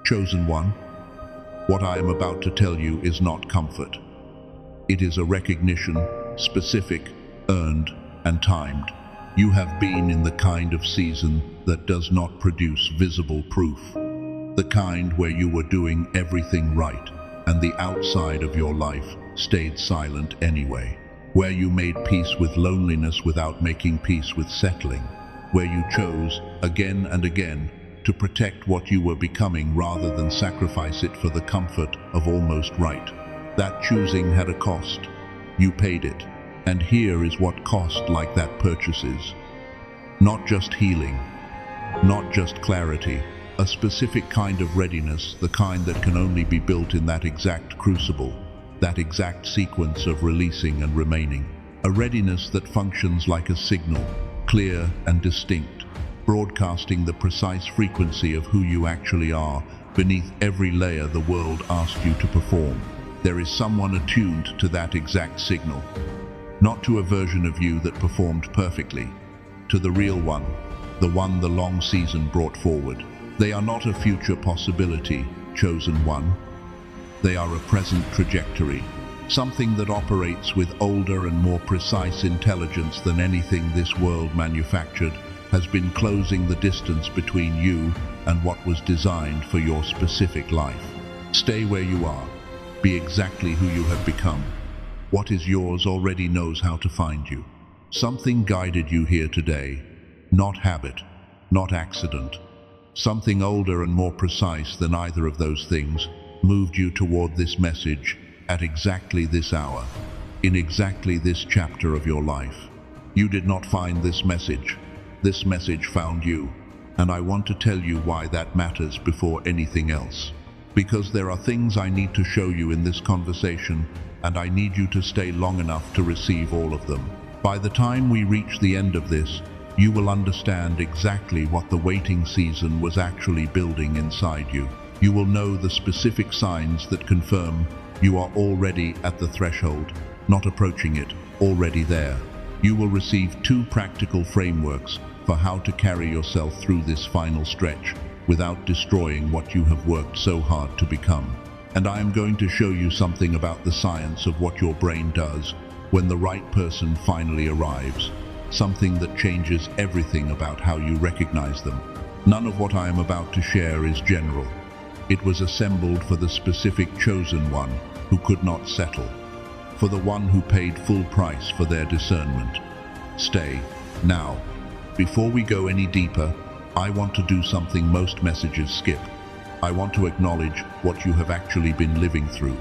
Chosen one, what I am about to tell you is not comfort. It is a recognition, specific, earned, and timed. You have been in the kind of season that does not produce visible proof. The kind where you were doing everything right, and the outside of your life stayed silent anyway. Where you made peace with loneliness without making peace with settling. Where you chose, again and again, to protect what you were becoming rather than sacrifice it for the comfort of almost right. That choosing had a cost. You paid it. And here is what cost like that purchases. Not just healing, not just clarity, a specific kind of readiness, the kind that can only be built in that exact crucible, that exact sequence of releasing and remaining. A readiness that functions like a signal, clear and distinct, broadcasting the precise frequency of who you actually are beneath every layer the world asked you to perform. There is someone attuned to that exact signal. Not to a version of you that performed perfectly, to the real one the long season brought forward. They are not a future possibility, chosen one. They are a present trajectory, something that operates with older and more precise intelligence than anything this world manufactured, has been closing the distance between you and what was designed for your specific life. Stay where you are. Be exactly who you have become. What is yours already knows how to find you. Something guided you here today, not habit, not accident. Something older and more precise than either of those things moved you toward this message at exactly this hour, in exactly this chapter of your life. You did not find this message. This message found you, and I want to tell you why that matters before anything else. Because there are things I need to show you in this conversation, and I need you to stay long enough to receive all of them. By the time we reach the end of this, you will understand exactly what the waiting season was actually building inside you. You will know the specific signs that confirm you are already at the threshold, not approaching it, already there. You will receive 2 practical frameworks for how to carry yourself through this final stretch without destroying what you have worked so hard to become. And I am going to show you something about the science of what your brain does when the right person finally arrives, something that changes everything about how you recognize them. None of what I am about to share is general. It was assembled for the specific chosen one who could not settle, for the one who paid full price for their discernment. Stay. Now, before we go any deeper, I want to do something most messages skip. I want to acknowledge what you have actually been living through,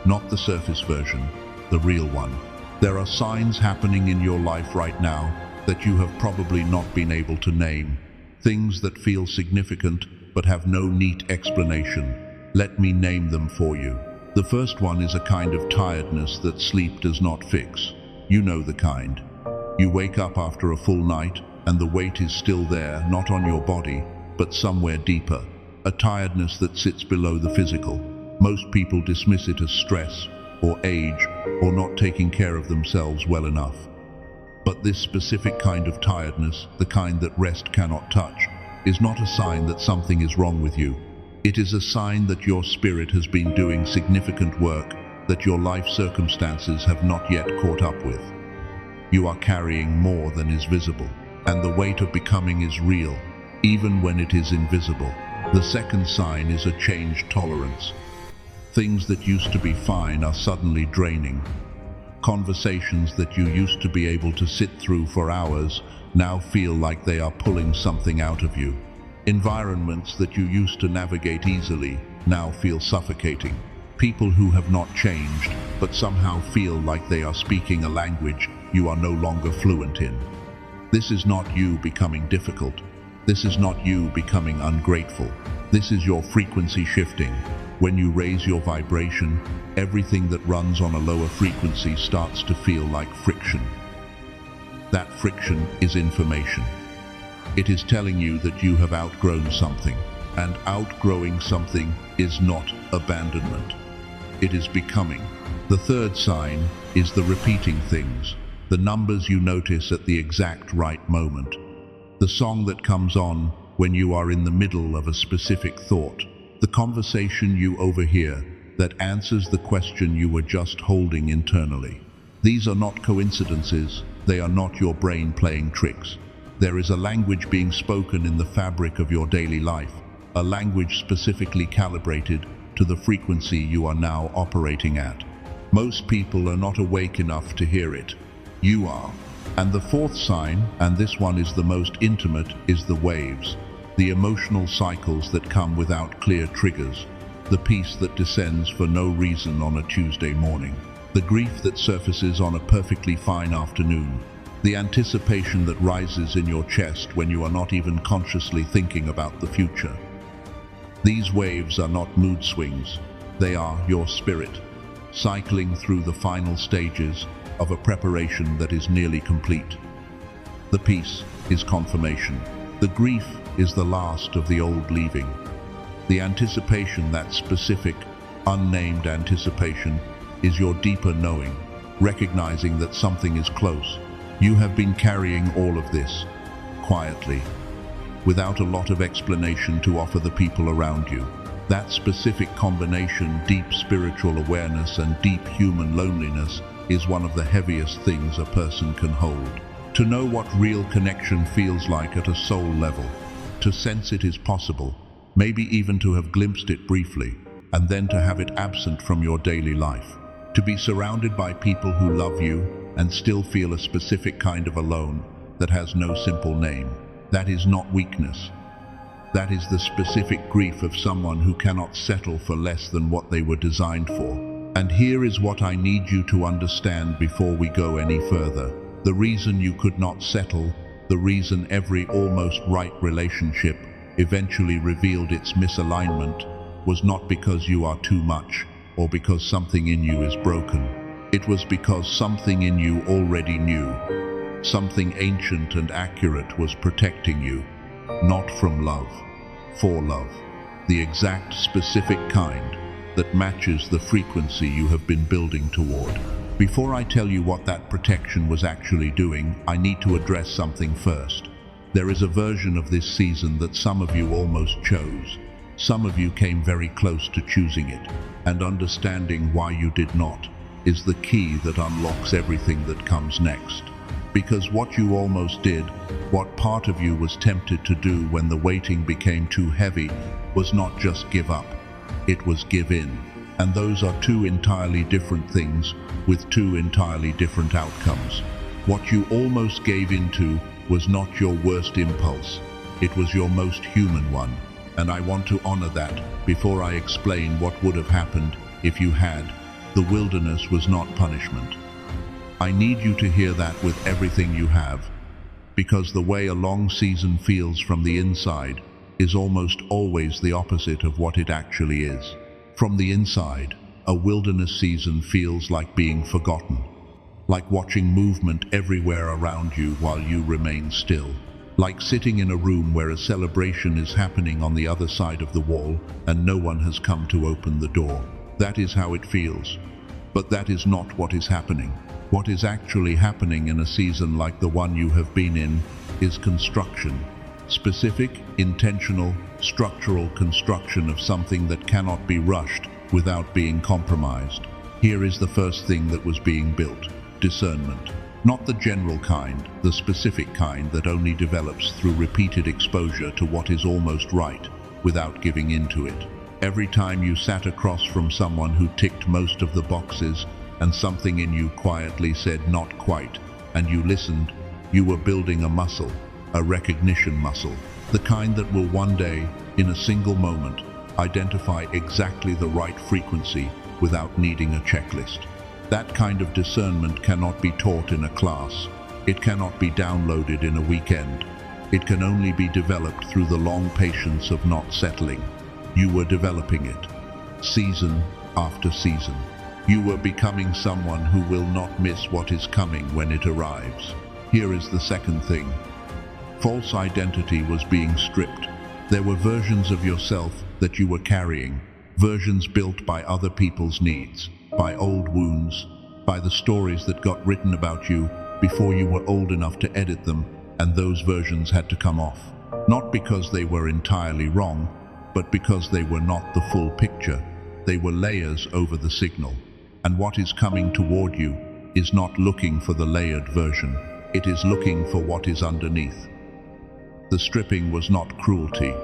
not the surface version, the real one. There are signs happening in your life right now that you have probably not been able to name, things that feel significant but have no neat explanation. Let me name them for you. The first one is a kind of tiredness that sleep does not fix. You know the kind. You wake up after a full night and the weight is still there, not on your body, but somewhere deeper. A tiredness that sits below the physical. Most people dismiss it as stress, or age, or not taking care of themselves well enough. But this specific kind of tiredness, the kind that rest cannot touch, is not a sign that something is wrong with you. It is a sign that your spirit has been doing significant work that your life circumstances have not yet caught up with. You are carrying more than is visible, and the weight of becoming is real, even when it is invisible. The second sign is a changed tolerance. Things that used to be fine are suddenly draining. Conversations that you used to be able to sit through for hours now feel like they are pulling something out of you. Environments that you used to navigate easily now feel suffocating. People who have not changed but somehow feel like they are speaking a language you are no longer fluent in. This is not you becoming difficult. This is not you becoming ungrateful. This is your frequency shifting. When you raise your vibration, everything that runs on a lower frequency starts to feel like friction. That friction is information. It is telling you that you have outgrown something, and outgrowing something is not abandonment. It is becoming. The third sign is the repeating things, the numbers you notice at the exact right moment. The song that comes on when you are in the middle of a specific thought, the conversation you overhear that answers the question you were just holding internally. These are not coincidences, they are not your brain playing tricks. There is a language being spoken in the fabric of your daily life, a language specifically calibrated to the frequency you are now operating at. Most people are not awake enough to hear it. You are. And the fourth sign, and this one is the most intimate, is the waves. The emotional cycles that come without clear triggers. The peace that descends for no reason on a Tuesday morning. The grief that surfaces on a perfectly fine afternoon. The anticipation that rises in your chest when you are not even consciously thinking about the future. These waves are not mood swings. They are your spirit, cycling through the final stages of a preparation that is nearly complete. The peace is confirmation. The grief is the last of the old leaving. The anticipation, that specific, unnamed anticipation, is your deeper knowing, recognizing that something is close. You have been carrying all of this, quietly, without a lot of explanation to offer the people around you. That specific combination, deep spiritual awareness and deep human loneliness, is one of the heaviest things a person can hold. To know what real connection feels like at a soul level, to sense it is possible, maybe even to have glimpsed it briefly, and then to have it absent from your daily life. To be surrounded by people who love you and still feel a specific kind of alone that has no simple name. That is not weakness. That is the specific grief of someone who cannot settle for less than what they were designed for. And here is what I need you to understand before we go any further. The reason you could not settle, the reason every almost right relationship eventually revealed its misalignment, was not because you are too much or because something in you is broken. It was because something in you already knew. Something ancient and accurate was protecting you, not from love, for love. The exact specific kind that matches the frequency you have been building toward. Before I tell you what that protection was actually doing, I need to address something first. There is a version of this season that some of you almost chose. Some of you came very close to choosing it, and understanding why you did not is the key that unlocks everything that comes next. Because what you almost did, what part of you was tempted to do when the waiting became too heavy, was not just give up, it was give in. And those are two entirely different things with two entirely different outcomes. What you almost gave into was not your worst impulse, it was your most human one. And I want to honor that before I explain what would have happened if you had. The wilderness was not punishment. I need you to hear that with everything you have, because the way a long season feels from the inside is almost always the opposite of what it actually is. From the inside, a wilderness season feels like being forgotten, like watching movement everywhere around you while you remain still. Like sitting in a room where a celebration is happening on the other side of the wall and no one has come to open the door. That is how it feels. But that is not what is happening. What is actually happening in a season like the one you have been in is construction. Specific, intentional, structural construction of something that cannot be rushed without being compromised. Here is the first thing that was being built: discernment. Not the general kind, the specific kind that only develops through repeated exposure to what is almost right, without giving in to it. Every time you sat across from someone who ticked most of the boxes, and something in you quietly said not quite, and you listened, you were building a muscle, a recognition muscle, the kind that will one day, in a single moment, identify exactly the right frequency without needing a checklist. That kind of discernment cannot be taught in a class. It cannot be downloaded in a weekend. It can only be developed through the long patience of not settling. You were developing it, season after season. You were becoming someone who will not miss what is coming when it arrives. Here is the second thing. False identity was being stripped. There were versions of yourself that you were carrying, versions built by other people's needs, by old wounds, by the stories that got written about you before you were old enough to edit them, and those versions had to come off. Not because they were entirely wrong, but because they were not the full picture. They were layers over the signal. And what is coming toward you is not looking for the layered version. It is looking for what is underneath. The stripping was not cruelty.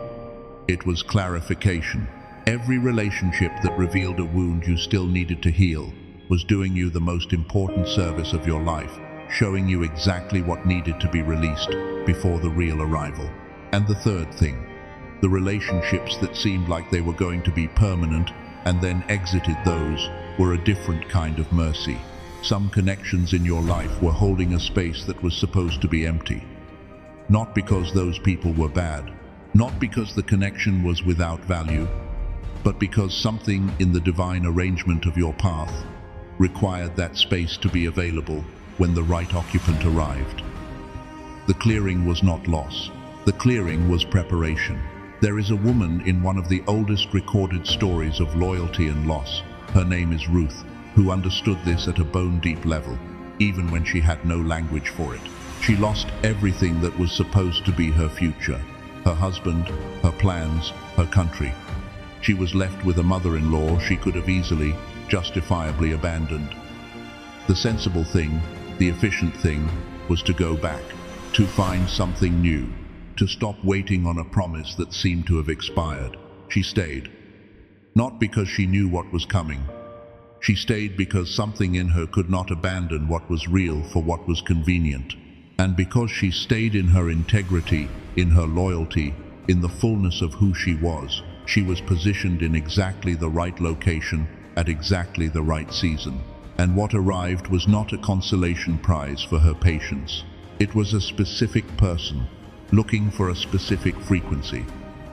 It was clarification. Every relationship that revealed a wound you still needed to heal was doing you the most important service of your life, showing you exactly what needed to be released before the real arrival. And the third thing, the relationships that seemed like they were going to be permanent and then exited those were a different kind of mercy. Some connections in your life were holding a space that was supposed to be empty. Not because those people were bad, not because the connection was without value, but because something in the divine arrangement of your path required that space to be available when the right occupant arrived. The clearing was not loss. The clearing was preparation. There is a woman in one of the oldest recorded stories of loyalty and loss. Her name is Ruth, who understood this at a bone-deep level, even when she had no language for it. She lost everything that was supposed to be her future: her husband, her plans, her country. She was left with a mother-in-law she could have easily, justifiably abandoned. The sensible thing, the efficient thing, was to go back, to find something new, to stop waiting on a promise that seemed to have expired. She stayed. Not because she knew what was coming. She stayed because something in her could not abandon what was real for what was convenient. And because she stayed in her integrity, in her loyalty, in the fullness of who she was positioned in exactly the right location at exactly the right season. And what arrived was not a consolation prize for her patience. It was a specific person, looking for a specific frequency,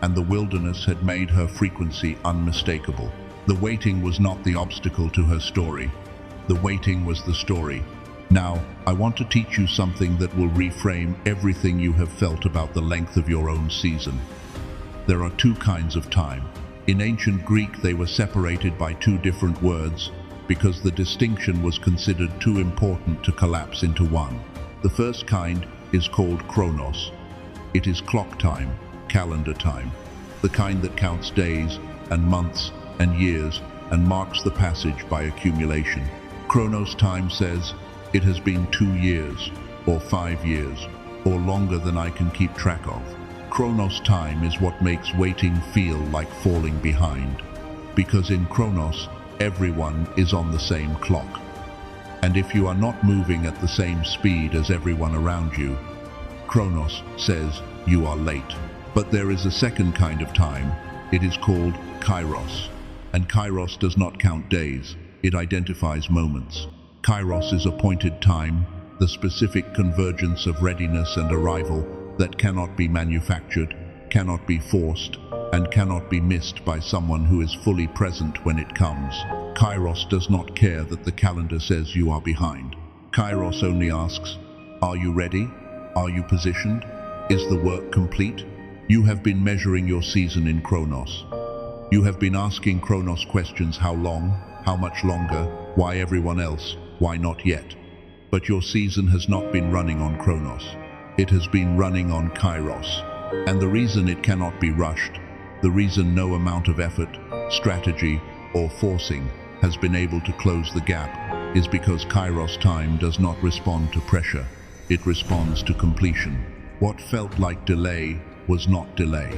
and the wilderness had made her frequency unmistakable. The waiting was not the obstacle to her story. The waiting was the story. Now, I want to teach you something that will reframe everything you have felt about the length of your own season. There are two kinds of time. In ancient Greek, they were separated by two different words because the distinction was considered too important to collapse into one. The first kind is called Chronos. It is clock time, calendar time, the kind that counts days and months and years and marks the passage by accumulation. Chronos time says, it has been 2 years, or 5 years, or longer than I can keep track of. Chronos time is what makes waiting feel like falling behind, because in Chronos, everyone is on the same clock. And if you are not moving at the same speed as everyone around you, Chronos says you are late. But there is a second kind of time. It is called Kairos. And Kairos does not count days, it identifies moments. Kairos is appointed time, the specific convergence of readiness and arrival that cannot be manufactured, cannot be forced, and cannot be missed by someone who is fully present when it comes. Kairos does not care that the calendar says you are behind. Kairos only asks, are you ready? Are you positioned? Is the work complete? You have been measuring your season in Chronos. You have been asking Chronos questions: how long? How much longer? Why everyone else? Why not yet? But your season has not been running on Chronos. It has been running on Kairos. And the reason it cannot be rushed, the reason no amount of effort, strategy, or forcing has been able to close the gap, is because Kairos time does not respond to pressure. It responds to completion. What felt like delay was not delay.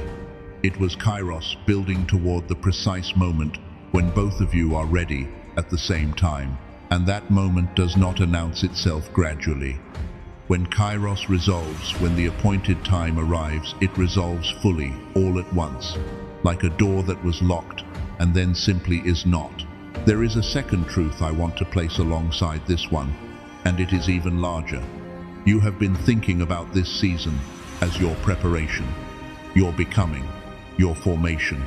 It was Kairos building toward the precise moment when both of you are ready at the same time. And that moment does not announce itself gradually. When Kairos resolves, when the appointed time arrives, it resolves fully, all at once, like a door that was locked and then simply is not. There is a second truth I want to place alongside this one, and it is even larger. You have been thinking about this season as your preparation, your becoming, your formation.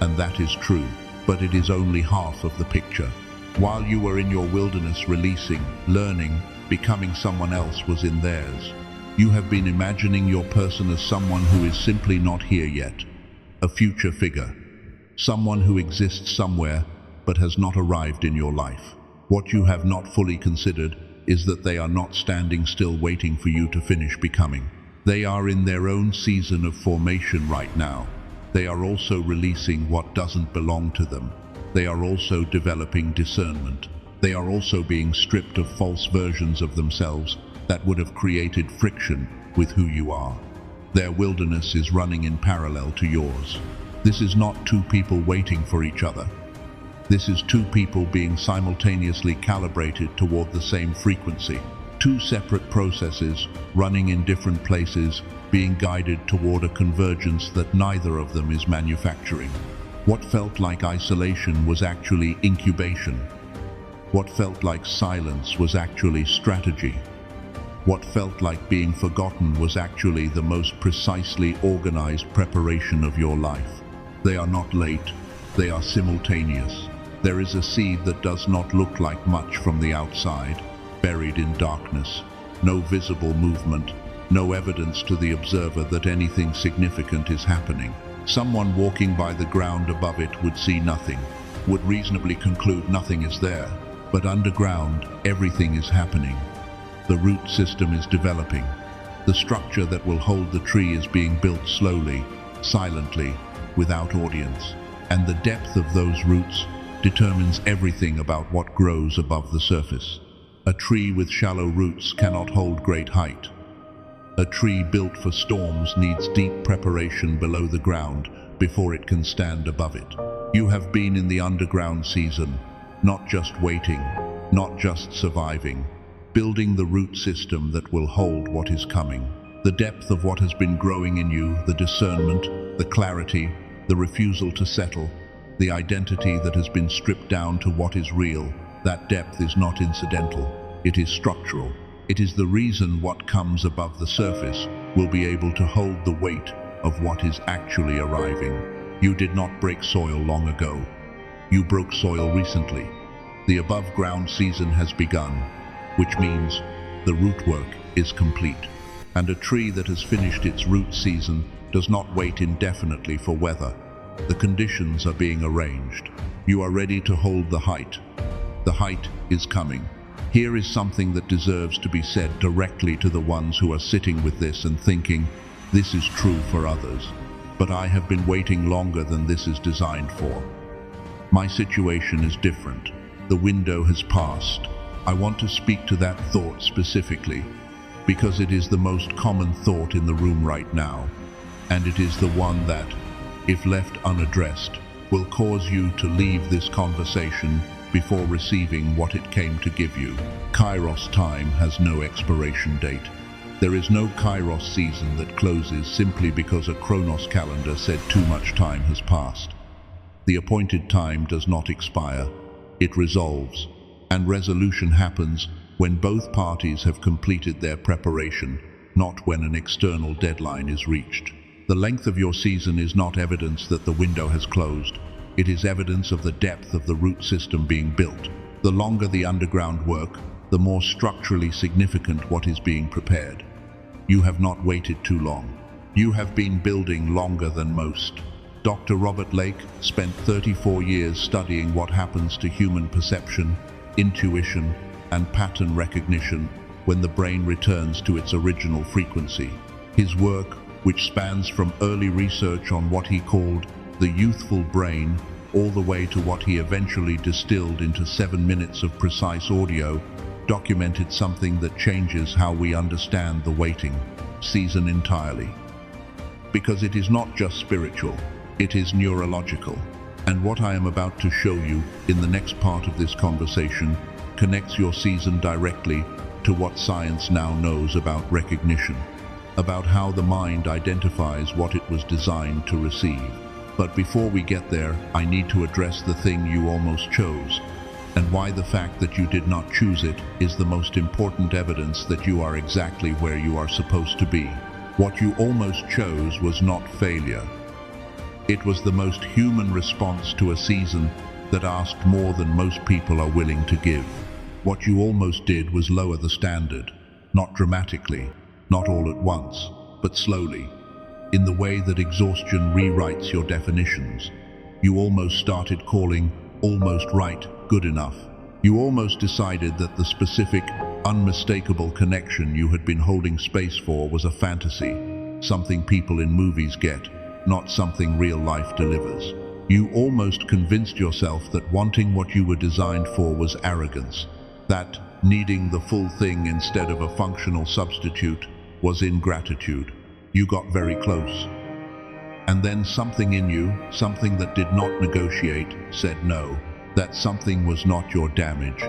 And that is true, but it is only half of the picture. While you were in your wilderness releasing, learning, becoming someone else was in theirs. You have been imagining your person as someone who is simply not here yet. A future figure. Someone who exists somewhere but has not arrived in your life. What you have not fully considered is that they are not standing still waiting for you to finish becoming. They are in their own season of formation right now. They are also releasing what doesn't belong to them. They are also developing discernment. They are also being stripped of false versions of themselves that would have created friction with who you are. Their wilderness is running in parallel to yours. This is not two people waiting for each other. This is two people being simultaneously calibrated toward the same frequency. Two separate processes running in different places, being guided toward a convergence that neither of them is manufacturing. What felt like isolation was actually incubation. What felt like silence was actually strategy. What felt like being forgotten was actually the most precisely organized preparation of your life. They are not late, they are simultaneous. There is a seed that does not look like much from the outside, buried in darkness. No visible movement, no evidence to the observer that anything significant is happening. Someone walking by the ground above it would see nothing, would reasonably conclude nothing is there. But underground, everything is happening. The root system is developing. The structure that will hold the tree is being built slowly, silently, without audience. And the depth of those roots determines everything about what grows above the surface. A tree with shallow roots cannot hold great height. A tree built for storms needs deep preparation below the ground before it can stand above it. You have been in the underground season, not just waiting, not just surviving, building the root system that will hold what is coming. The depth of what has been growing in you, the discernment, the clarity, the refusal to settle, the identity that has been stripped down to what is real, that depth is not incidental, it is structural. It is the reason what comes above the surface will be able to hold the weight of what is actually arriving. You did not break soil long ago. You broke soil recently. The above-ground season has begun, which means the root work is complete. And a tree that has finished its root season does not wait indefinitely for weather. The conditions are being arranged. You are ready to hold the height. The height is coming. Here is something that deserves to be said directly to the ones who are sitting with this and thinking, this is true for others, but I have been waiting longer than this is designed for. My situation is different. The window has passed. I want to speak to that thought specifically, because it is the most common thought in the room right now, and it is the one that, if left unaddressed, will cause you to leave this conversation before receiving what it came to give you. Kairos time has no expiration date. There is no Kairos season that closes simply because a Chronos calendar said too much time has passed. The appointed time does not expire, it resolves, and resolution happens when both parties have completed their preparation, not when an external deadline is reached. The length of your season is not evidence that the window has closed. It is evidence of the depth of the root system being built. The longer the underground work, the more structurally significant what is being prepared. You have not waited too long. You have been building longer than most. Dr. Robert Lake spent 34 years studying what happens to human perception, intuition, and pattern recognition when the brain returns to its original frequency. His work, which spans from early research on what he called the youthful brain, all the way to what he eventually distilled into 7 minutes of precise audio, documented something that changes how we understand the waiting season entirely. Because it is not just spiritual, it is neurological. And what I am about to show you in the next part of this conversation connects your season directly to what science now knows about recognition, about how the mind identifies what it was designed to receive. But before we get there, I need to address the thing you almost chose, and why the fact that you did not choose it is the most important evidence that you are exactly where you are supposed to be. What you almost chose was not failure. It was the most human response to a season that asked more than most people are willing to give. What you almost did was lower the standard, not dramatically, not all at once, but slowly. In the way that exhaustion rewrites your definitions, you almost started calling almost right good enough. You almost decided that the specific, unmistakable connection you had been holding space for was a fantasy, something people in movies get, not something real life delivers. You almost convinced yourself that wanting what you were designed for was arrogance, that needing the full thing instead of a functional substitute was ingratitude. You got very close. And then something in you, something that did not negotiate, said no. That something was not your damage.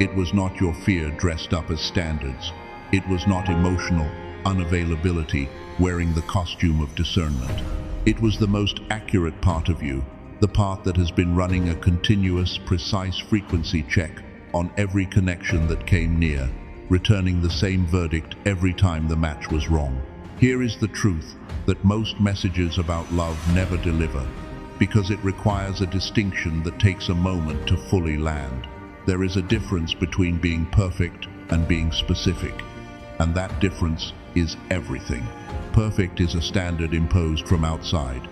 It was not your fear dressed up as standards. It was not emotional unavailability wearing the costume of discernment. It was the most accurate part of you, the part that has been running a continuous, precise frequency check on every connection that came near, returning the same verdict every time the match was wrong. Here is the truth, that most messages about love never deliver, because it requires a distinction that takes a moment to fully land. There is a difference between being perfect and being specific, and that difference is everything. Perfect is a standard imposed from outside.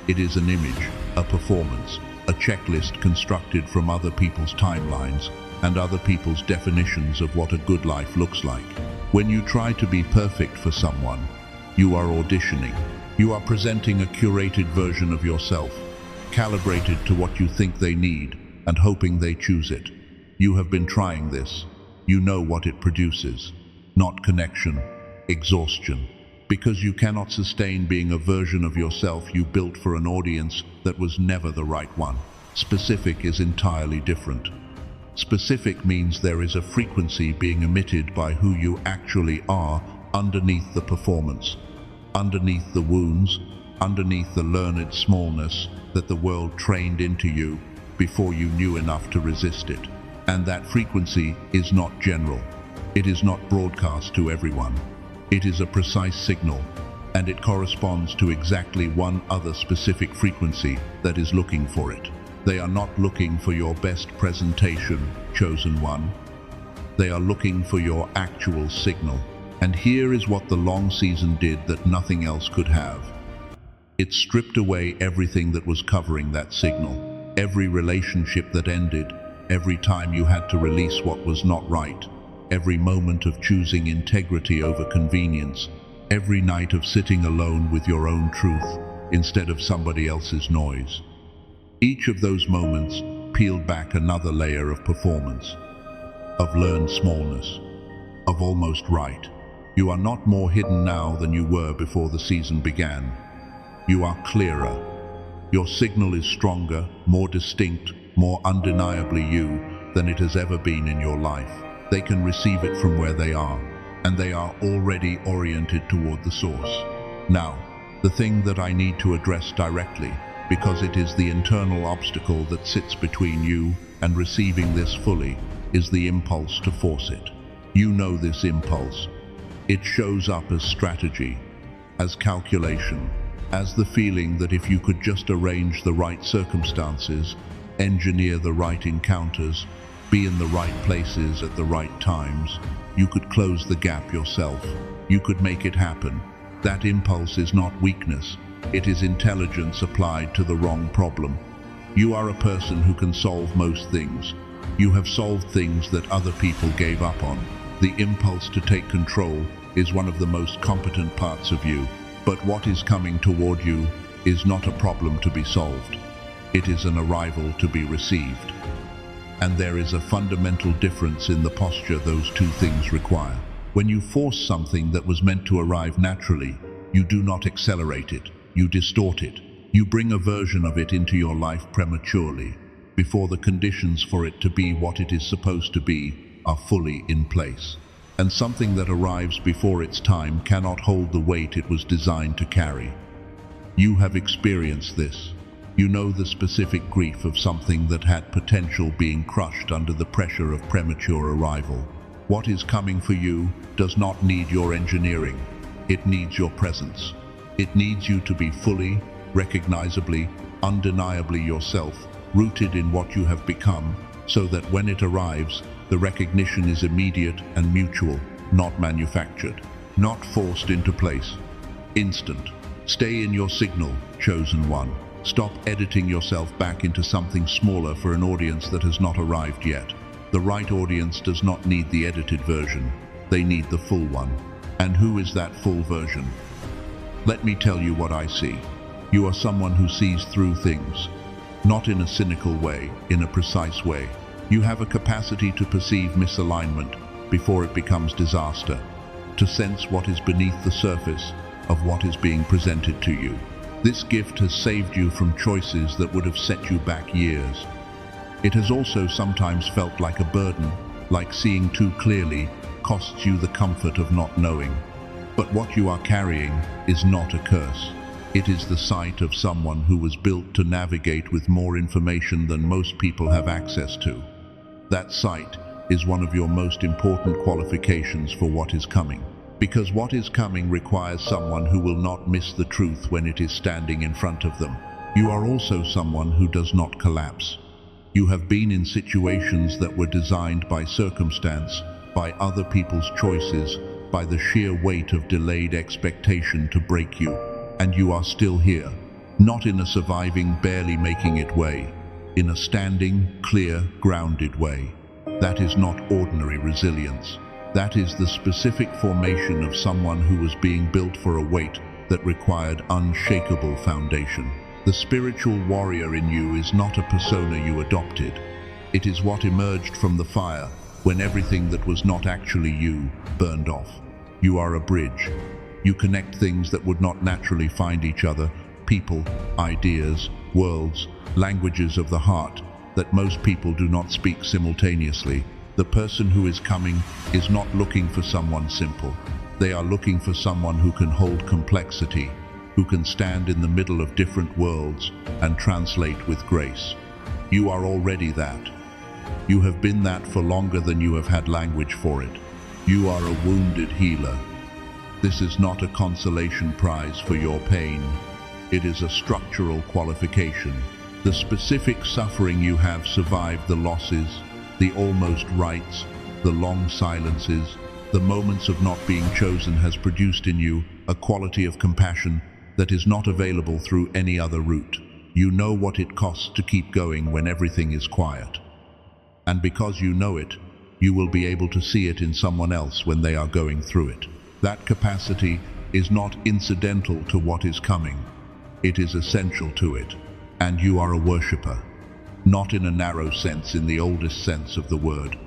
It is an image, a performance, a checklist constructed from other people's timelines and other people's definitions of what a good life looks like. When you try to be perfect for someone, you are auditioning. You are presenting a curated version of yourself, calibrated to what you think they need and hoping they choose it. You have been trying this. You know what it produces. Not connection, exhaustion. Because you cannot sustain being a version of yourself you built for an audience that was never the right one. Specific is entirely different. Specific means there is a frequency being emitted by who you actually are underneath the performance, underneath the wounds, underneath the learned smallness that the world trained into you before you knew enough to resist it. And that frequency is not general. It is not broadcast to everyone. It is a precise signal, and it corresponds to exactly one other specific frequency that is looking for it. They are not looking for your best presentation, chosen one. They are looking for your actual signal. And here is what the long season did that nothing else could have. It stripped away everything that was covering that signal. Every relationship that ended, every time you had to release what was not right, every moment of choosing integrity over convenience, every night of sitting alone with your own truth instead of somebody else's noise. Each of those moments peeled back another layer of performance, of learned smallness, of almost right. You are not more hidden now than you were before the season began. You are clearer. Your signal is stronger, more distinct, more undeniably you than it has ever been in your life. They can receive it from where they are, and they are already oriented toward the source. Now, the thing that I need to address directly, because it is the internal obstacle that sits between you and receiving this fully, is the impulse to force it. You know this impulse. It shows up as strategy, as calculation, as the feeling that if you could just arrange the right circumstances, engineer the right encounters, be in the right places at the right times, you could close the gap yourself. You could make it happen. That impulse is not weakness. It is intelligence applied to the wrong problem. You are a person who can solve most things. You have solved things that other people gave up on. The impulse to take control is one of the most competent parts of you. But what is coming toward you is not a problem to be solved. It is an arrival to be received. And there is a fundamental difference in the posture those two things require. When you force something that was meant to arrive naturally, you do not accelerate it, you distort it. You bring a version of it into your life prematurely, before the conditions for it to be what it is supposed to be are fully in place. And something that arrives before its time cannot hold the weight it was designed to carry. You have experienced this. You know the specific grief of something that had potential being crushed under the pressure of premature arrival. What is coming for you does not need your engineering. It needs your presence. It needs you to be fully, recognizably, undeniably yourself, rooted in what you have become, so that when it arrives, the recognition is immediate and mutual, not manufactured, not forced into place. Instant. Stay in your signal, chosen one. Stop editing yourself back into something smaller for an audience that has not arrived yet. The right audience does not need the edited version. They need the full one. And who is that full version? Let me tell you what I see. You are someone who sees through things, not in a cynical way, in a precise way. You have a capacity to perceive misalignment before it becomes disaster, to sense what is beneath the surface of what is being presented to you. This gift has saved you from choices that would have set you back years. It has also sometimes felt like a burden, like seeing too clearly costs you the comfort of not knowing. But what you are carrying is not a curse. It is the sight of someone who was built to navigate with more information than most people have access to. That sight is one of your most important qualifications for what is coming. Because what is coming requires someone who will not miss the truth when it is standing in front of them. You are also someone who does not collapse. You have been in situations that were designed by circumstance, by other people's choices, by the sheer weight of delayed expectation to break you. And you are still here, not in a surviving, barely making it way, in a standing, clear, grounded way. That is not ordinary resilience. That is the specific formation of someone who was being built for a weight that required unshakable foundation. The spiritual warrior in you is not a persona you adopted. It is what emerged from the fire when everything that was not actually you burned off. You are a bridge. You connect things that would not naturally find each other, people, ideas, worlds, languages of the heart that most people do not speak simultaneously. The person who is coming is not looking for someone simple. They are looking for someone who can hold complexity, who can stand in the middle of different worlds and translate with grace. You are already that. You have been that for longer than you have had language for it. You are a wounded healer. This is not a consolation prize for your pain. It is a structural qualification. The specific suffering you have survived the losses, the almost rights, the long silences, the moments of not being chosen has produced in you a quality of compassion that is not available through any other route. You know what it costs to keep going when everything is quiet. And because you know it, you will be able to see it in someone else when they are going through it. That capacity is not incidental to what is coming. It is essential to it. And you are a worshipper. Not in a narrow sense, in the oldest sense of the word.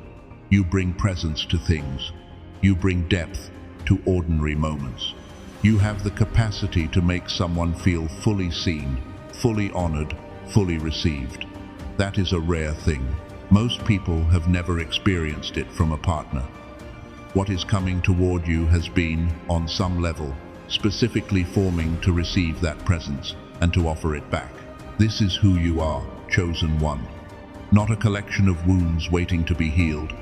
You bring presence to things. You bring depth to ordinary moments. You have the capacity to make someone feel fully seen, fully honored, fully received. That is a rare thing. Most people have never experienced it from a partner. What is coming toward you has been, on some level, specifically forming to receive that presence and to offer it back. This is who you are. Chosen one. Not a collection of wounds waiting to be healed,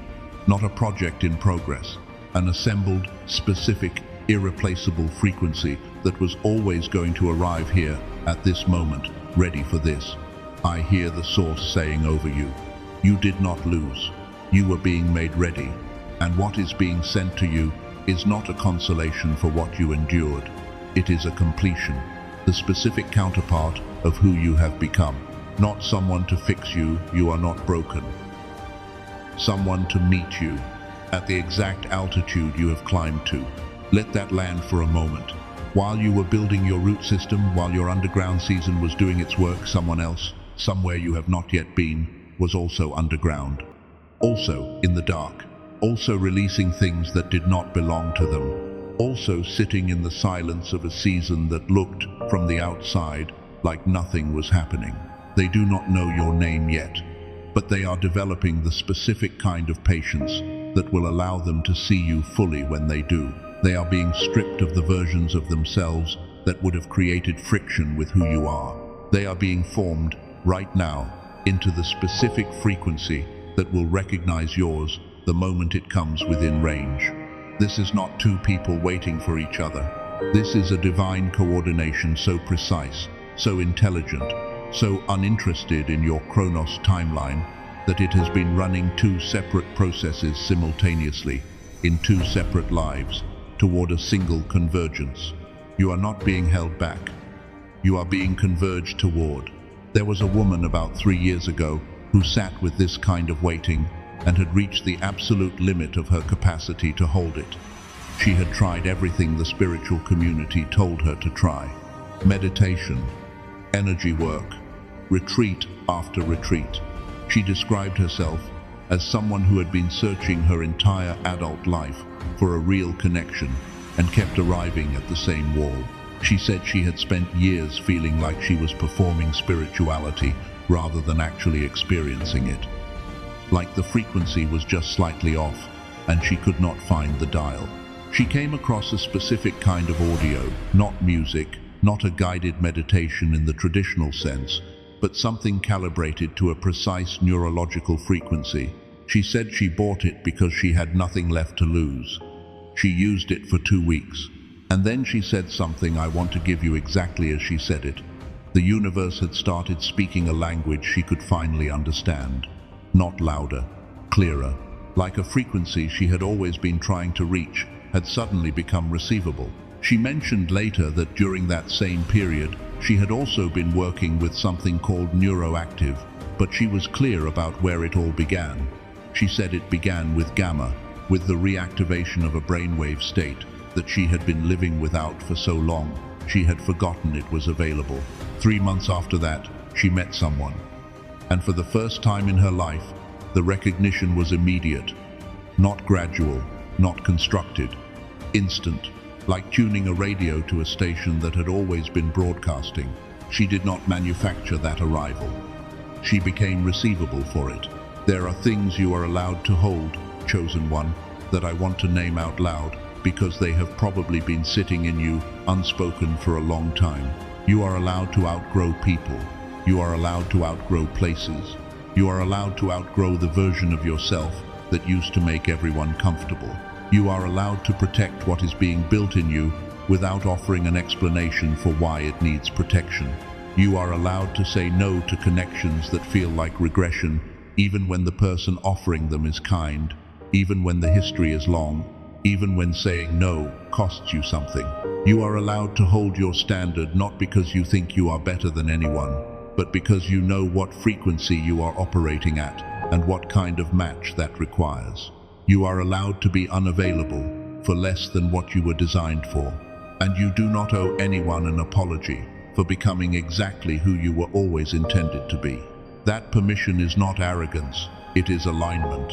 not a project in progress, an assembled, specific, irreplaceable frequency that was always going to arrive here at this moment, ready for this. I hear the source saying over you, you did not lose. You were being made ready, and what is being sent to you is not a consolation for what you endured. It is a completion, the specific counterpart of who you have become. Not someone to fix you, you are not broken. Someone to meet you at the exact altitude you have climbed to. Let that land for a moment. While you were building your root system, while your underground season was doing its work, someone else, somewhere you have not yet been, was also underground. Also in the dark. Also releasing things that did not belong to them. Also sitting in the silence of a season that looked, from the outside, like nothing was happening. They do not know your name yet, but they are developing the specific kind of patience that will allow them to see you fully when they do. They are being stripped of the versions of themselves that would have created friction with who you are. They are being formed, right now, into the specific frequency that will recognize yours the moment it comes within range. This is not two people waiting for each other. This is a divine coordination so precise, so intelligent, so uninterested in your Chronos timeline that it has been running two separate processes simultaneously, in two separate lives, toward a single convergence. You are not being held back. You are being converged toward. There was a woman about 3 years ago who sat with this kind of waiting and had reached the absolute limit of her capacity to hold it. She had tried everything the spiritual community told her to try. Meditation, energy work, retreat after retreat. She described herself as someone who had been searching her entire adult life for a real connection and kept arriving at the same wall. She said she had spent years feeling like she was performing spirituality rather than actually experiencing it. Like the frequency was just slightly off and she could not find the dial. She came across a specific kind of audio, not music, not a guided meditation in the traditional sense, but something calibrated to a precise neurological frequency. She said she bought it because she had nothing left to lose. She used it for 2 weeks. And then she said something I want to give you exactly as she said it. The universe had started speaking a language she could finally understand. Not louder, clearer. Like a frequency she had always been trying to reach had suddenly become receivable. She mentioned later that during that same period, she had also been working with something called neuroactive, but she was clear about where it all began. She said it began with gamma, with the reactivation of a brainwave state that she had been living without for so long, she had forgotten it was available. 3 months after that, she met someone. And for the first time in her life, the recognition was immediate, not gradual, not constructed, instant, like tuning a radio to a station that had always been broadcasting. She did not manufacture that arrival. She became receivable for it. There are things you are allowed to hold, chosen one, that I want to name out loud, because they have probably been sitting in you, unspoken for a long time. You are allowed to outgrow people. You are allowed to outgrow places. You are allowed to outgrow the version of yourself that used to make everyone comfortable. You are allowed to protect what is being built in you without offering an explanation for why it needs protection. You are allowed to say no to connections that feel like regression, even when the person offering them is kind, even when the history is long, even when saying no costs you something. You are allowed to hold your standard not because you think you are better than anyone, but because you know what frequency you are operating at and what kind of match that requires. You are allowed to be unavailable for less than what you were designed for, and you do not owe anyone an apology for becoming exactly who you were always intended to be. That permission is not arrogance, it is alignment.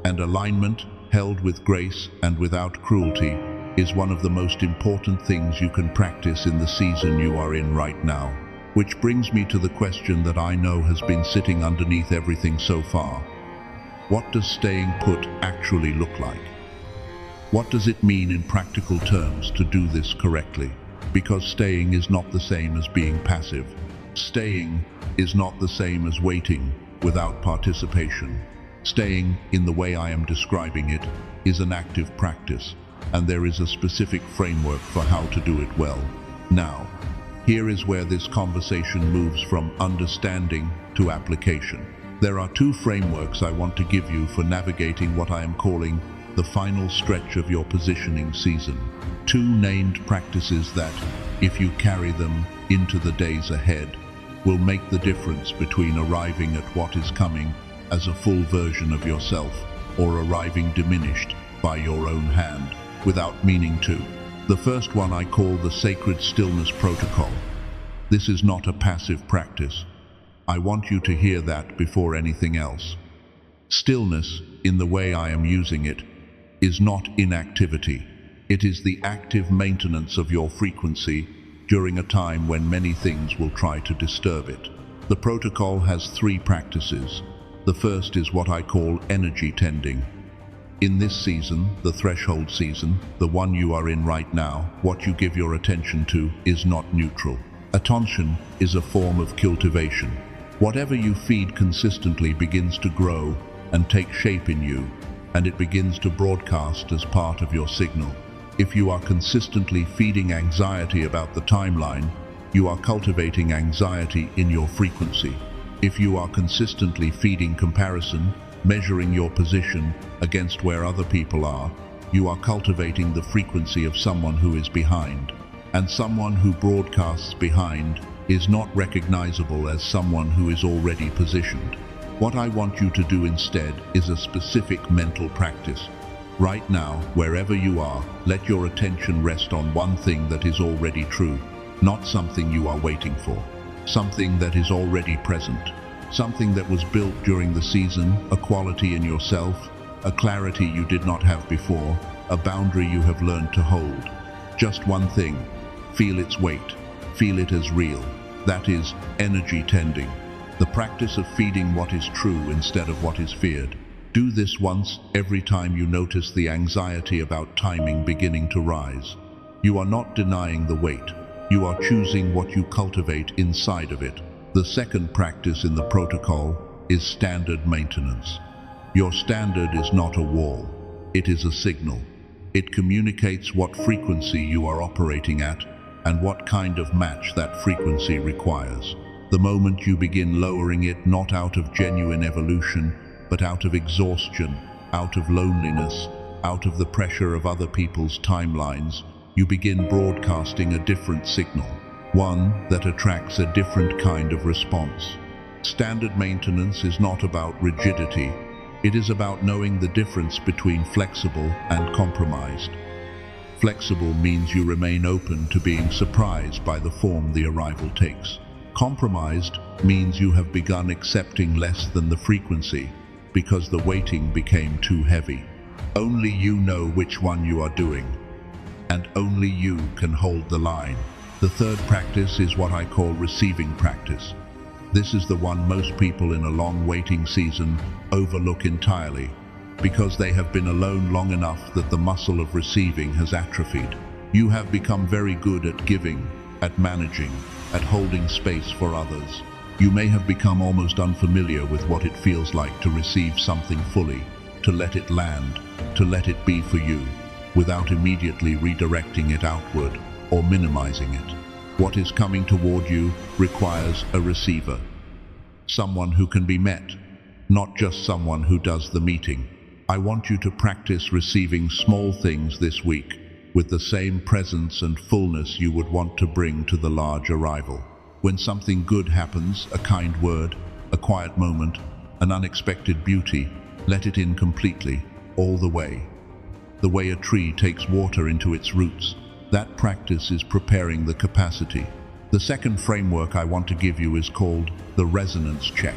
And alignment, held with grace and without cruelty, is one of the most important things you can practice in the season you are in right now. Which brings me to the question that I know has been sitting underneath everything so far. What does staying put actually look like? What does it mean in practical terms to do this correctly? Because staying is not the same as being passive. Staying is not the same as waiting without participation. Staying, in the way I am describing it, is an active practice, and there is a specific framework for how to do it well. Now, here is where this conversation moves from understanding to application. There are 2 frameworks I want to give you for navigating what I am calling the final stretch of your positioning season. 2 named practices that, if you carry them into the days ahead, will make the difference between arriving at what is coming as a full version of yourself, or arriving diminished by your own hand, without meaning to. The first one I call the Sacred Stillness Protocol. This is not a passive practice. I want you to hear that before anything else. Stillness, in the way I am using it, is not inactivity. It is the active maintenance of your frequency during a time when many things will try to disturb it. The protocol has 3 practices. The first is what I call energy tending. In this season, the threshold season, the one you are in right now, what you give your attention to is not neutral. Attention is a form of cultivation. Whatever you feed consistently begins to grow and take shape in you, and it begins to broadcast as part of your signal. If you are consistently feeding anxiety about the timeline, you are cultivating anxiety in your frequency. If you are consistently feeding comparison, measuring your position against where other people are, you are cultivating the frequency of someone who is behind. And someone who broadcasts behind is not recognizable as someone who is already positioned. What I want you to do instead is a specific mental practice. Right now, wherever you are, let your attention rest on one thing that is already true, not something you are waiting for. something that is already present, something that was built during the season, a quality in yourself, a clarity you did not have before, a boundary you have learned to hold. Just one thing, feel its weight, feel it as real. That is energy tending, the practice of feeding what is true instead of what is feared. Do this once every time you notice the anxiety about timing beginning to rise. You are not denying the weight. You are choosing what you cultivate inside of it. The second practice in the protocol is standard maintenance. Your standard is not a wall. It is a signal. It communicates what frequency you are operating at and what kind of match that frequency requires. The moment you begin lowering it, not out of genuine evolution, but out of exhaustion, out of loneliness, out of the pressure of other people's timelines, you begin broadcasting a different signal, one that attracts a different kind of response. Standard maintenance is not about rigidity. It is about knowing the difference between flexible and compromised. Flexible means you remain open to being surprised by the form the arrival takes. Compromised means you have begun accepting less than the frequency because the waiting became too heavy. Only you know which one you are doing, and only you can hold the line. The third practice is what I call receiving practice. This is the one most people in a long waiting season overlook entirely, because they have been alone long enough that the muscle of receiving has atrophied. You have become very good at giving, at managing, at holding space for others. You may have become almost unfamiliar with what it feels like to receive something fully, to let it land, to let it be for you, without immediately redirecting it outward or minimizing it. What is coming toward you requires a receiver, someone who can be met, not just someone who does the meeting. I want you to practice receiving small things this week with the same presence and fullness you would want to bring to the large arrival. When something good happens, a kind word, a quiet moment, an unexpected beauty, let it in completely, all the way a tree takes water into its roots. That practice is preparing the capacity. The second framework I want to give you is called the resonance check.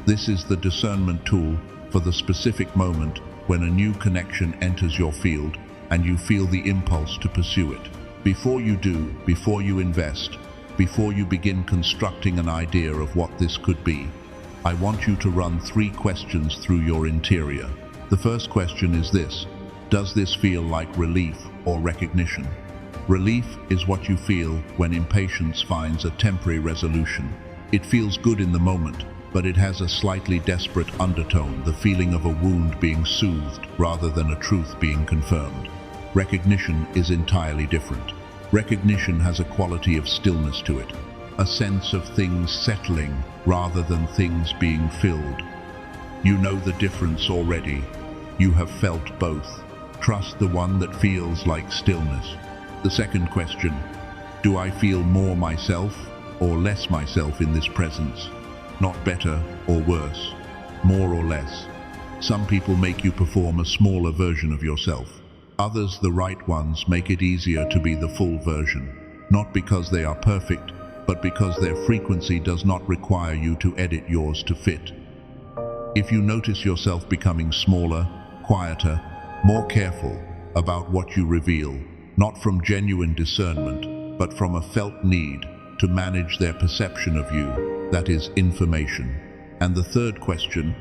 This is the discernment tool for the specific moment when a new connection enters your field and you feel the impulse to pursue it. Before you do, before you invest, before you begin constructing an idea of what this could be, I want you to run 3 questions through your interior. The first question is this: does this feel like relief or recognition? Relief is what you feel when impatience finds a temporary resolution. It feels good in the moment, but it has a slightly desperate undertone, the feeling of a wound being soothed rather than a truth being confirmed. Recognition is entirely different. Recognition has a quality of stillness to it, a sense of things settling rather than things being filled. You know the difference already. You have felt both. Trust the one that feels like stillness. The second question: do I feel more myself or less myself in this presence? Not better or worse, more or less. Some people make you perform a smaller version of yourself. Others, the right ones, make it easier to be the full version. Not because they are perfect, but because their frequency does not require you to edit yours to fit. If you notice yourself becoming smaller, quieter, more careful about what you reveal, not from genuine discernment, but from a felt need to manage their perception of you, that is information. And the third question: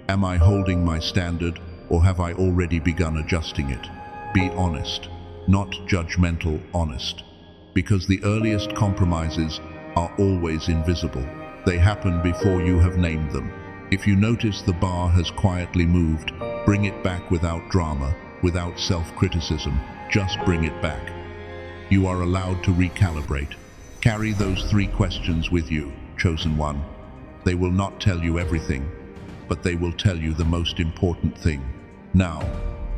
am I holding my standard, or have I already begun adjusting it? Be honest, not judgmental honest, because the earliest compromises are always invisible. They happen before you have named them. If you notice the bar has quietly moved, bring it back without drama, without self-criticism. Just bring it back. You are allowed to recalibrate. Carry those 3 questions with you, chosen one. They will not tell you everything, but they will tell you the most important thing. Now,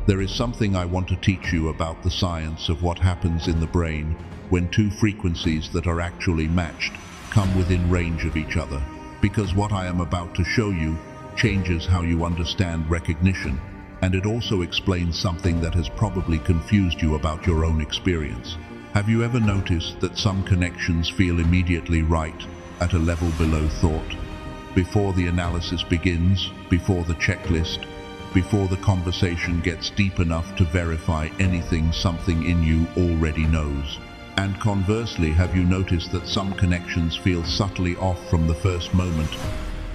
there is something I want to teach you about the science of what happens in the brain when 2 frequencies that are actually matched come within range of each other. Because what I am about to show you changes how you understand recognition, and it also explains something that has probably confused you about your own experience. Have you ever noticed that some connections feel immediately right at a level below thought. Before the analysis begins, before the checklist, before the conversation gets deep enough to verify anything something in you already knows. And conversely, have you noticed that some connections feel subtly off from the first moment,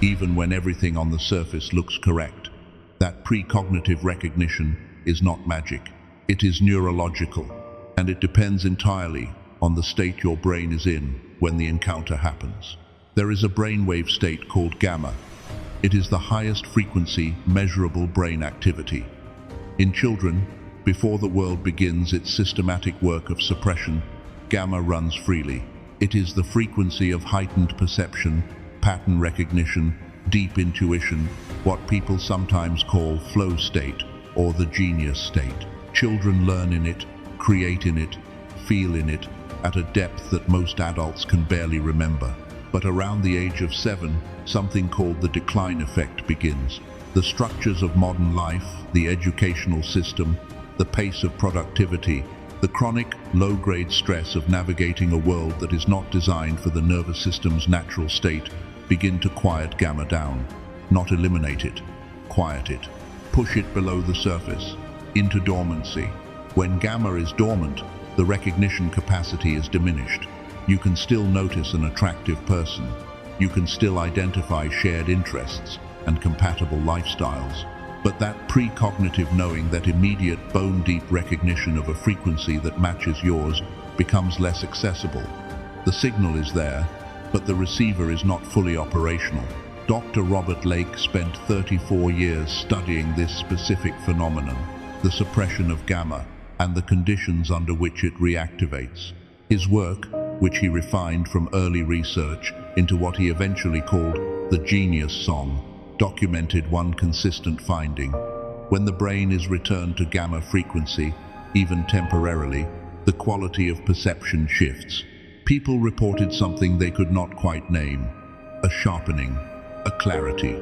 even when everything on the surface looks correct? That precognitive recognition is not magic. It is neurological, and it depends entirely on the state your brain is in when the encounter happens. There is a brainwave state called gamma. It is the highest frequency measurable brain activity. In children, before the world begins its systematic work of suppression, gamma runs freely. It is the frequency of heightened perception, pattern recognition, deep intuition, what people sometimes call flow state or the genius state. Children learn in it, create in it, feel in it, at a depth that most adults can barely remember. But around the age of 7, something called the decline effect begins. The structures of modern life, the educational system, the pace of productivity, the chronic, low-grade stress of navigating a world that is not designed for the nervous system's natural state begin to quiet gamma down. Not eliminate it, quiet it. Push it below the surface, into dormancy. When gamma is dormant, the recognition capacity is diminished. You can still notice an attractive person. You can still identify shared interests and compatible lifestyles. But that precognitive knowing, that immediate bone-deep recognition of a frequency that matches yours, becomes less accessible. The signal is there, but the receiver is not fully operational. Dr. Robert Lake spent 34 years studying this specific phenomenon, the suppression of gamma, and the conditions under which it reactivates. His work, which he refined from early research into what he eventually called the genius song, documented one consistent finding. When the brain is returned to gamma frequency, even temporarily, the quality of perception shifts. People reported something they could not quite name: a sharpening, a clarity,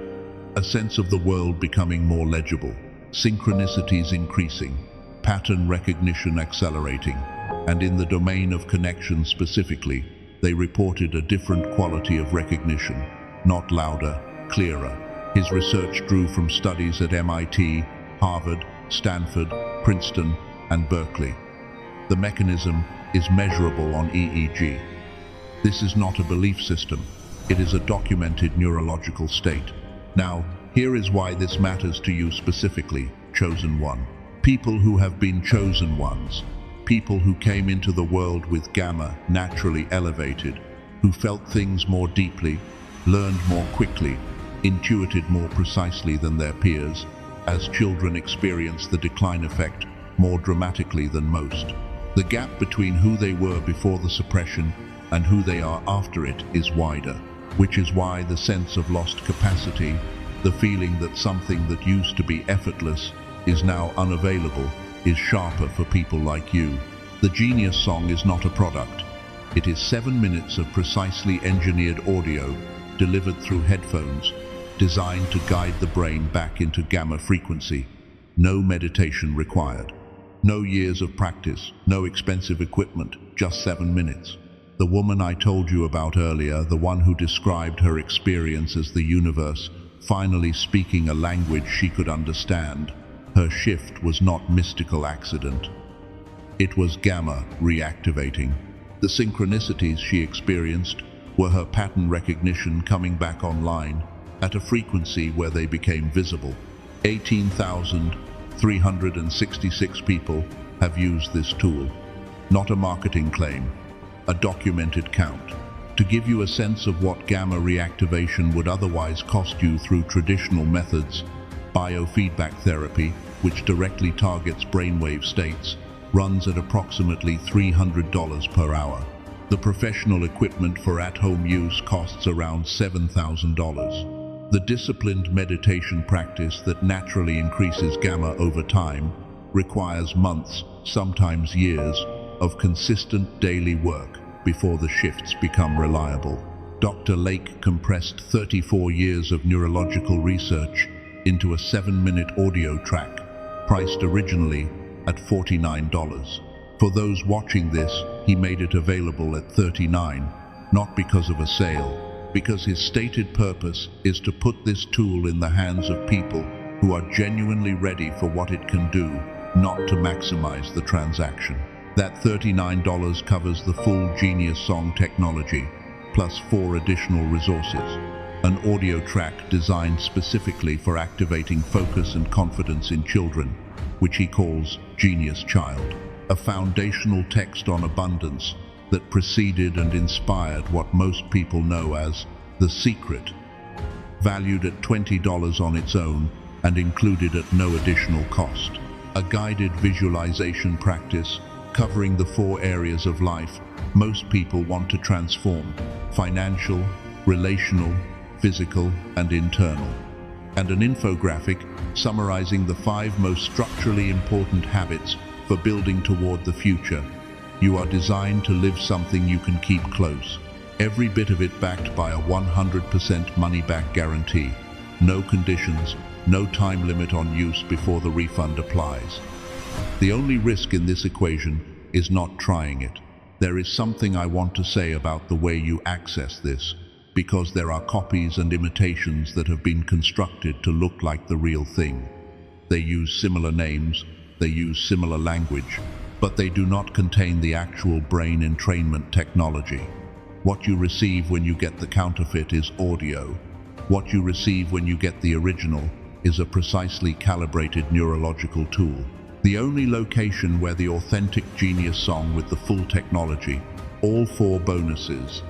a sense of the world becoming more legible, synchronicities increasing, pattern recognition accelerating, and in the domain of connection specifically, they reported a different quality of recognition, not louder, clearer. His research drew from studies at MIT, Harvard, Stanford, Princeton, and Berkeley. The mechanism is measurable on EEG. This is not a belief system. It is a documented neurological state. Now, here is why this matters to you specifically, chosen one. People who have been chosen ones. People who came into the world with gamma naturally elevated, who felt things more deeply, learned more quickly, intuited more precisely than their peers. As children experience the decline effect more dramatically than most. The gap between who they were before the suppression and who they are after it is wider, which is why the sense of lost capacity, the feeling that something that used to be effortless is now unavailable, is sharper for people like you. The Genius Song is not a product. It is 7 minutes of precisely engineered audio delivered through headphones, designed to guide the brain back into gamma frequency. No meditation required. No years of practice, no expensive equipment, just 7 minutes. The woman I told you about earlier, the one who described her experience as the universe finally speaking a language she could understand, her shift was not mystical accident. It was gamma reactivating. The synchronicities she experienced were her pattern recognition coming back online at a frequency where they became visible. 18,366 people have used this tool. Not a marketing claim, a documented count. To give you a sense of what gamma reactivation would otherwise cost you through traditional methods, biofeedback therapy, which directly targets brainwave states, runs at approximately $300 per hour. The professional equipment for at-home use costs around $7,000. The disciplined meditation practice that naturally increases gamma over time requires months, sometimes years, of consistent daily work before the shifts become reliable. Dr. Lake compressed 34 years of neurological research into a 7-minute audio track, priced originally at $49. For those watching this, he made it available at $39, not because of a sale, because his stated purpose is to put this tool in the hands of people who are genuinely ready for what it can do, not to maximize the transaction. That $39 covers the full Genius Song technology, plus 4 additional resources. An audio track designed specifically for activating focus and confidence in children, which he calls Genius Child. A foundational text on abundance that preceded and inspired what most people know as The Secret, valued at $20 on its own and included at no additional cost. A guided visualization practice covering the 4 areas of life most people want to transform: financial, relational, physical, and internal. And an infographic summarizing the 5 most structurally important habits for building toward the future. You are designed to live something you can keep close. Every bit of it backed by a 100% money-back guarantee. No conditions, no time limit on use before the refund applies. The only risk in this equation is not trying it. There is something I want to say about the way you access this, because there are copies and imitations that have been constructed to look like the real thing. They use similar names, they use similar language, but they do not contain the actual brain entrainment technology. What you receive when you get the counterfeit is audio. What you receive when you get the original is a precisely calibrated neurological tool. The only location where the authentic Genius Song with the full technology, all 4 bonuses,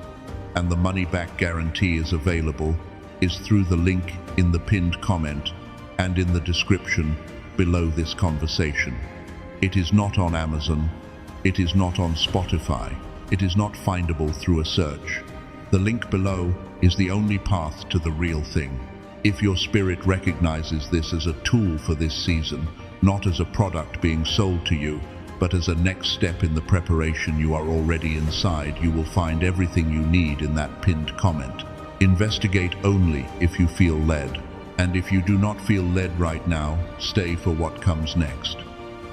and the money-back guarantee is available is through the link in the pinned comment and in the description below this conversation. It is not on Amazon, it is not on Spotify, it is not findable through a search. The link below is the only path to the real thing. If your spirit recognizes this as a tool for this season, not as a product being sold to you, but as a next step in the preparation you are already inside, you will find everything you need in that pinned comment. Investigate only if you feel led, and if you do not feel led right now, stay for what comes next.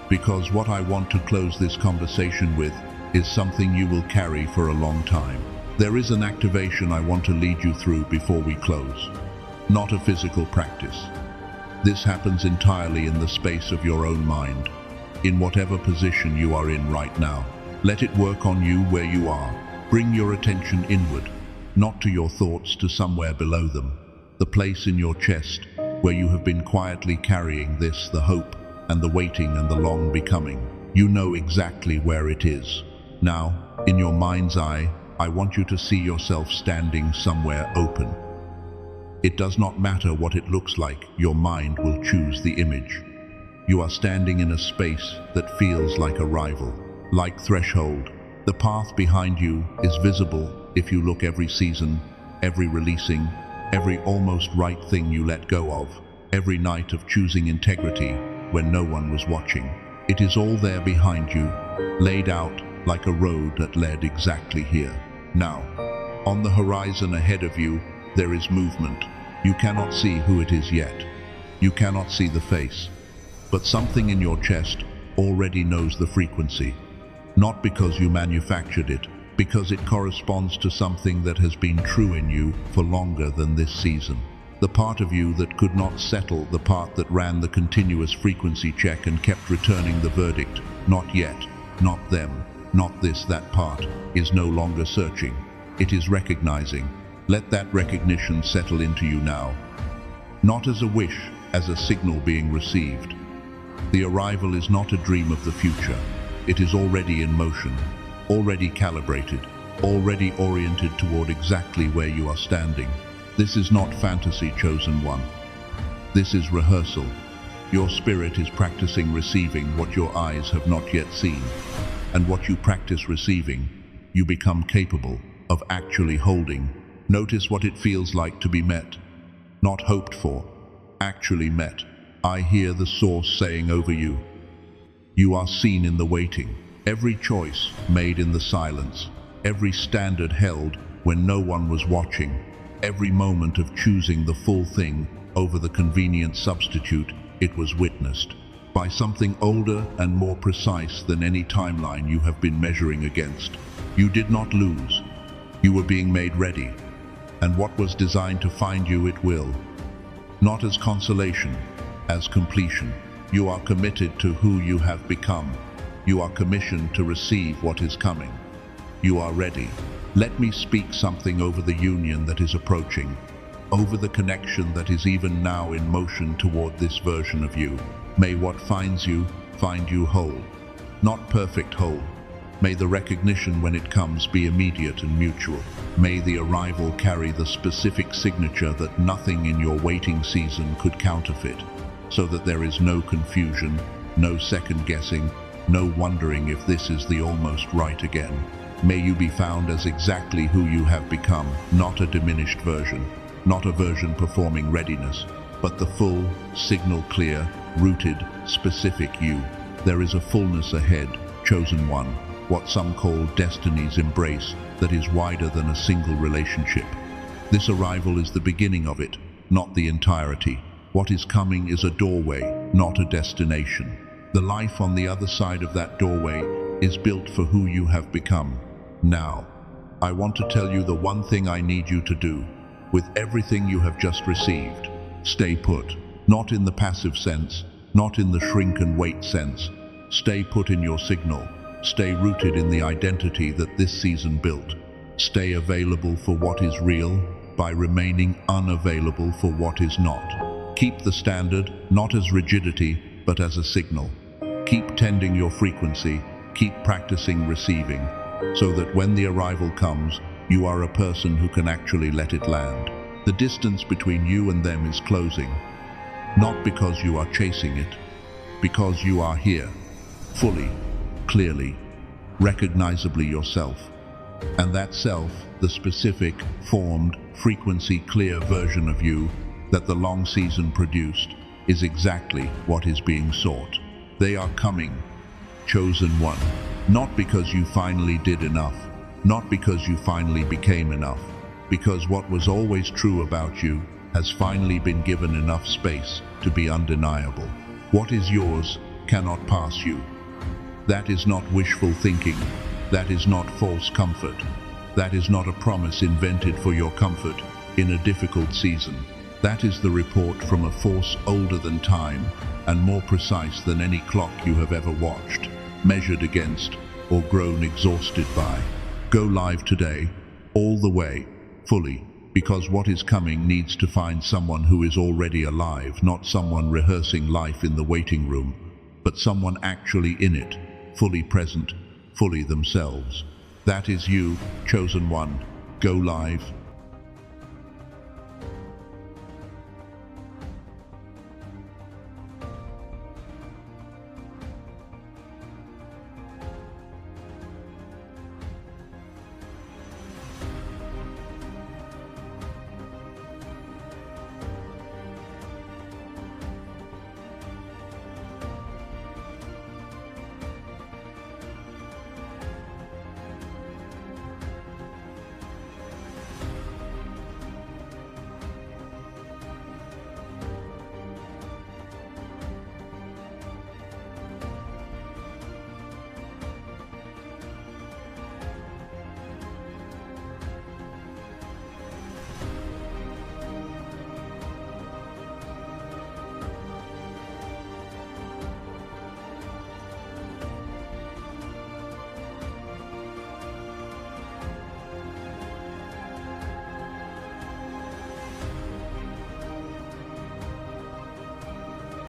Because what I want to close this conversation with is something you will carry for a long time. There is an activation I want to lead you through before we close. Not a physical practice. This happens entirely in the space of your own mind, in whatever position you are in right now. Let it work on you where you are. Bring your attention inward, not to your thoughts, to somewhere below them. The place in your chest where you have been quietly carrying this, the hope and the waiting and the long becoming. You know exactly where it is. Now, in your mind's eye, I want you to see yourself standing somewhere open. It does not matter what it looks like, your mind will choose the image. You are standing in a space that feels like arrival, like threshold. The path behind you is visible if you look. Every season, every releasing, every almost right thing you let go of, every night of choosing integrity when no one was watching. It is all there behind you, laid out like a road that led exactly here. Now, on the horizon ahead of you, there is movement. You cannot see who it is yet. You cannot see the face. But something in your chest already knows the frequency. Not because you manufactured it, because it corresponds to something that has been true in you for longer than this season. The part of you that could not settle, the part that ran the continuous frequency check and kept returning the verdict, not yet, not them, not this, that part, is no longer searching. It is recognizing. Let that recognition settle into you now. Not as a wish, as a signal being received. The arrival is not a dream of the future. It is already in motion, already calibrated, already oriented toward exactly where you are standing. This is not fantasy, chosen one. This is rehearsal. Your spirit is practicing receiving what your eyes have not yet seen. And what you practice receiving, you become capable of actually holding. Notice what it feels like to be met, not hoped for, actually met. I hear the source saying over you. You are seen in the waiting. Every choice made in the silence, every standard held when no one was watching, every moment of choosing the full thing over the convenient substitute, it was witnessed by something older and more precise than any timeline you have been measuring against. You did not lose. You were being made ready. and what was designed to find you, it will. Not as consolation, as completion. You are committed to who you have become. You are commissioned to receive what is coming. You are ready. Let me speak something over the union that is approaching, over the connection that is even now in motion toward this version of you. May what finds you find you whole, not perfect whole. May the recognition when it comes be immediate and mutual. May the arrival carry the specific signature that nothing in your waiting season could counterfeit, so that there is no confusion, no second guessing, no wondering if this is the almost right again. May you be found as exactly who you have become, not a diminished version, not a version performing readiness, but the full, signal clear, rooted, specific you. There is a fullness ahead, chosen one, what some call destiny's embrace, that is wider than a single relationship. This arrival is the beginning of it, not the entirety. What is coming is a doorway, not a destination. The life on the other side of that doorway is built for who you have become. Now, I want to tell you the one thing I need you to do. With everything you have just received, stay put. Not in the passive sense, not in the shrink and wait sense. Stay put in your signal. Stay rooted in the identity that this season built. Stay available for what is real by remaining unavailable for what is not. Keep the standard, not as rigidity, but as a signal. Keep tending your frequency, keep practicing receiving, so that when the arrival comes, you are a person who can actually let it land. The distance between you and them is closing, not because you are chasing it, because you are here, fully, clearly, recognizably yourself. And that self, the specific, formed, frequency-clear version of you that the long season produced, is exactly what is being sought. They are coming, chosen one, not because you finally did enough, not because you finally became enough, because what was always true about you has finally been given enough space to be undeniable. What is yours cannot pass you. That is not wishful thinking. That is not false comfort. That is not a promise invented for your comfort in a difficult season. That is the report from a force older than time and more precise than any clock you have ever watched, measured against, or grown exhausted by. Go live today, all the way, fully, because what is coming needs to find someone who is already alive, not someone rehearsing life in the waiting room, but someone actually in it, fully present, fully themselves. That is you, chosen one. Go live.